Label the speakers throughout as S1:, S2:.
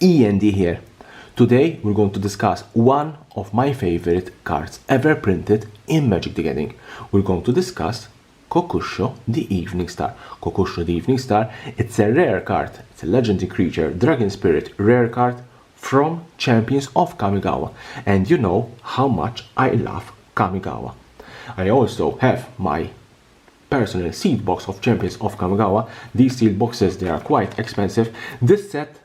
S1: E.N.D here. Today we're going to discuss one of my favorite cards ever printed in Magic the Gathering. We're going to discuss KOKUSHO the Evening Star. KOKUSHO the Evening Star, it's a rare card. It's a legendary creature, Dragon Spirit, rare card from Champions of Kamigawa. And you know how much I love Kamigawa. I also have my personal seed box of Champions of Kamigawa. These seed boxes, they are quite expensive. This set,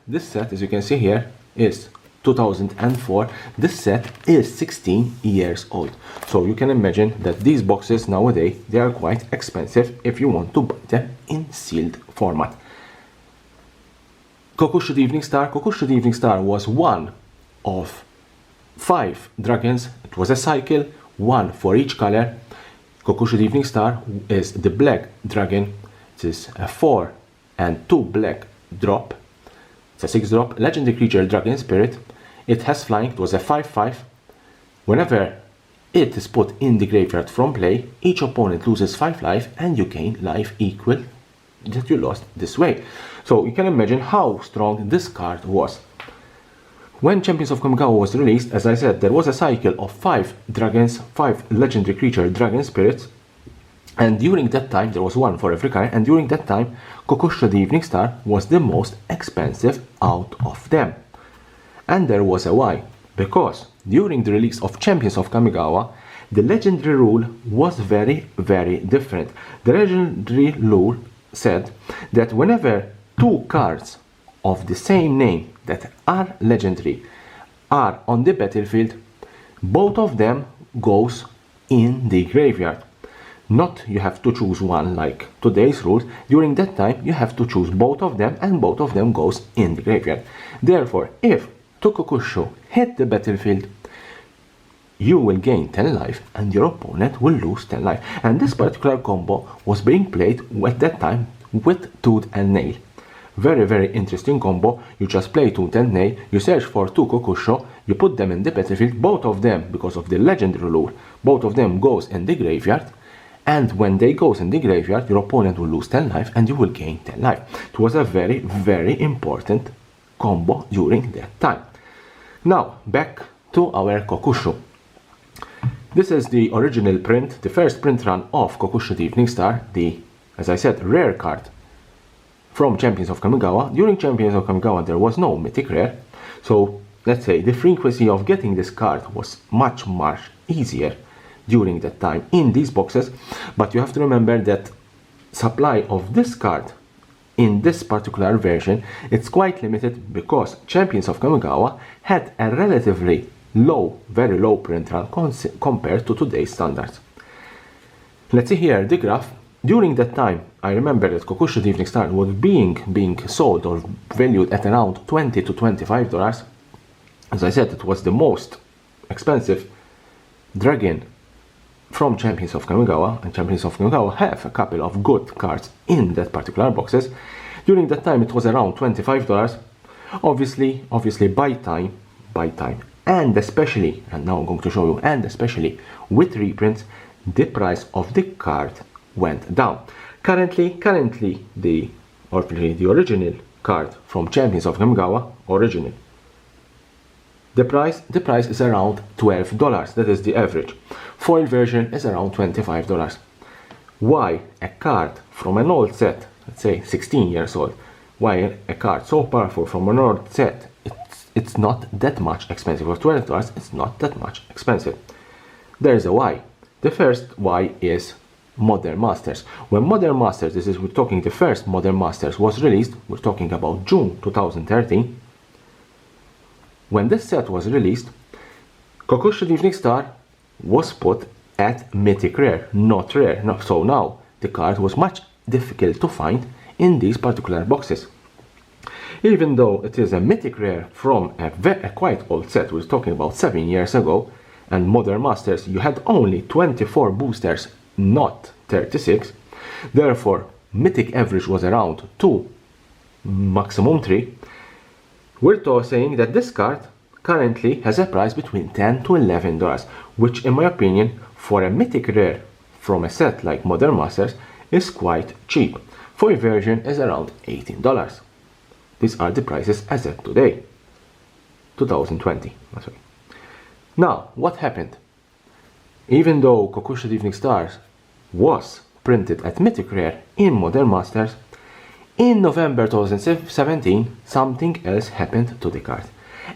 S1: as you can see here, is 2004. This set is 16 years old. So you can imagine that these boxes nowadays, they are quite expensive if you want to buy them in sealed format. KOKUSHO the Evening Star. KOKUSHO the Evening Star was one of 5 dragons. It was a cycle, one for each color. KOKUSHO the Evening Star is the black dragon. It is a 4 and 2 black drop. It's a 6 drop, legendary creature, Dragon Spirit. It has flying, it was a 5/5. Whenever it is put in the graveyard from play, each opponent loses 5 life and you gain life equal that you lost this way. So you can imagine how strong this card was. When Champions of Kamigawa was released, as I said, there was a cycle of 5 dragons, 5 legendary creature Dragon Spirits. And during that time, there was one for every color, and during that time, KOKUSHO the Evening Star was the most expensive out of them. And there was a why. Because during the release of Champions of Kamigawa, the legendary rule was very, very different. The legendary rule said that whenever 2 cards of the same name that are legendary are on the battlefield, both of them goes in the graveyard. Not you have to choose one like today's rules. During that time you have to choose both of them and both of them goes in the graveyard. Therefore, if KOKUSHO hit the battlefield, you will gain 10 life and your opponent will lose 10 life. And this particular combo was being played at that time with Tooth and Nail. Very, very interesting combo. You just play Tooth and Nail, you search for 2 KOKUSHO, you put them in the battlefield, both of them, because of the legendary rule, both of them goes in the graveyard. And when they goes in the graveyard, your opponent will lose 10 life and you will gain 10 life. It was a very, very important combo during that time. Now, back to our KOKUSHO. This is the original print, the first print run of KOKUSHO the Evening Star, the, as I said, rare card from Champions of Kamigawa. During Champions of Kamigawa, there was no mythic rare. So, let's say the frequency of getting this card was much, much easier during that time in these boxes. But you have to remember that supply of this card in this particular version, it's quite limited because Champions of Kamigawa had a relatively low, very low print run compared to today's standards. Let's see here the graph. During that time, I remember that KOKUSHO the Evening Star was being sold or valued at around $20 to $25. As I said, it was the most expensive dragon from Champions of Kamigawa, and Champions of Kamigawa have a couple of good cards in that particular boxes. During that time it was around $25. Obviously by time, and especially, and now I'm going to show you, and especially with reprints, the price of the card went down. Currently the original card from Champions of Kamigawa, original, the price is around $12. That is the average. Foil version is around $25. Why a card from an old set, let's say 16 years old, why a card so powerful from an old set, it's not that much expensive? For $12, it's not that much expensive. There is a why. The first why is Modern Masters. When Modern Masters, we're talking the first Modern Masters was released, we're talking about June 2013. When this set was released, KOKUSHO the Evening Star was put at mythic rare, not rare. No, so now the card was much difficult to find in these particular boxes. Even though it is a mythic rare from a quite old set, we're talking about 7 years ago, and Modern Masters, you had only 24 boosters, not 36. Therefore, mythic average was around 2, maximum 3. We're saying that this card currently has a price between $10 to $11, which in my opinion, for a mythic rare from a set like Modern Masters, is quite cheap. Foil version is around $18. These are the prices as of today. 2020. Now, what happened? Even though KOKUSHO Evening Stars was printed at Mythic Rare in Modern Masters, in November 2017, something else happened to the card.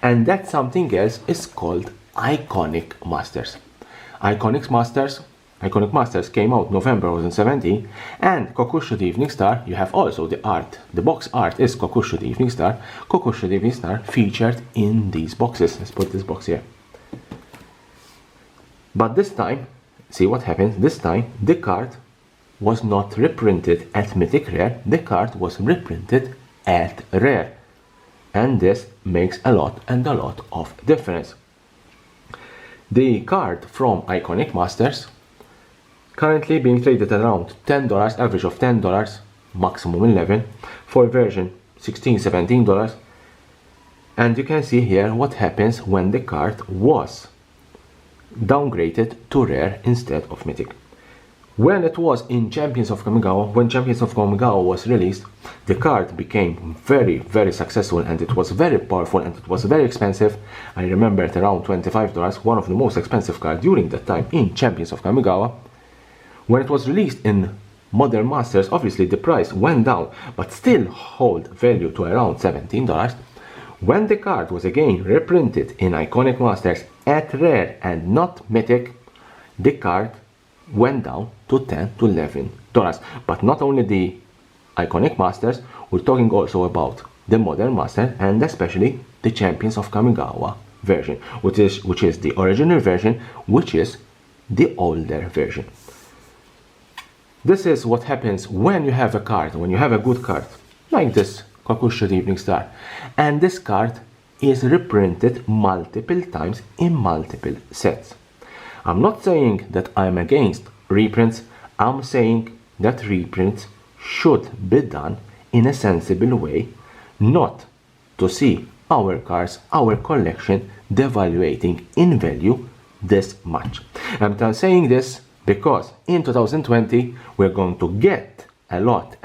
S1: And that something else is called Iconic Masters. Iconic Masters came out November 2017, and KOKUSHO the Evening Star, you have also the art. The box art is KOKUSHO the Evening Star. KOKUSHO the Evening Star featured in these boxes. Let's put this box here. But this time, see what happens, this time the card was not reprinted at Mythic Rare, the card was reprinted at Rare. And this makes a lot of difference. The card from Iconic Masters currently being traded at around $10, average of $10, maximum 11, for version $16, $17. And you can see here what happens when the card was downgraded to Rare instead of Mythic. When it was in Champions of Kamigawa, when Champions of Kamigawa was released, the card became very successful, and it was very powerful, and it was very expensive. I remember at around $25, one of the most expensive cards during that time in Champions of Kamigawa. When it was released in Modern Masters, obviously the price went down, but still hold value to around $17. When the card was again reprinted in Iconic Masters at Rare and not Mythic, the card went down to $10 to $11. But not only the Iconic Masters, we're talking also about the Modern Master and especially the Champions of Kamigawa version, which is the original version, which is the older version. This is what happens when you have a card, when you have a good card, like this KOKUSHO the Evening Star, and this card is reprinted multiple times in multiple sets. I'm not saying that I'm against reprints, I'm saying that reprints should be done in a sensible way, not to see our cards, our collection devaluating in value this much. I'm saying this because in 2020 we're going to get a lot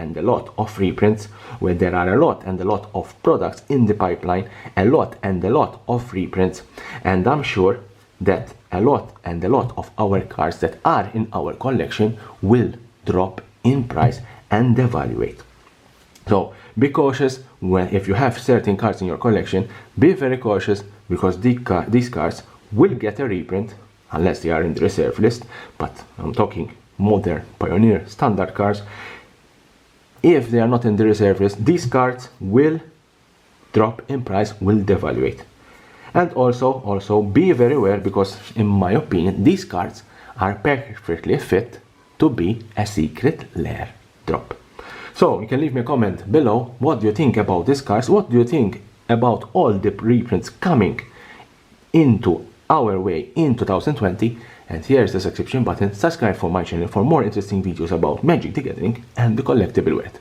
S1: of reprints, where there are a lot of products in the pipeline, a lot of reprints, and I'm sure that a lot of our cards that are in our collection will drop in price and devaluate. So be cautious if you have certain cards in your collection. Be very cautious, because these cards will get a reprint unless they are in the reserve list, but I'm talking modern, pioneer, standard cards. If they are not in the reserve list, these cards will drop in price, will devaluate. And also be very aware, because in my opinion these cards are perfectly fit to be a secret lair drop. So you can leave me a comment below. What do you think about these cards? What do you think about all the reprints coming into our way in 2020? And here's the subscription button. Subscribe for my channel for more interesting videos about Magic the Gathering and the collectible world.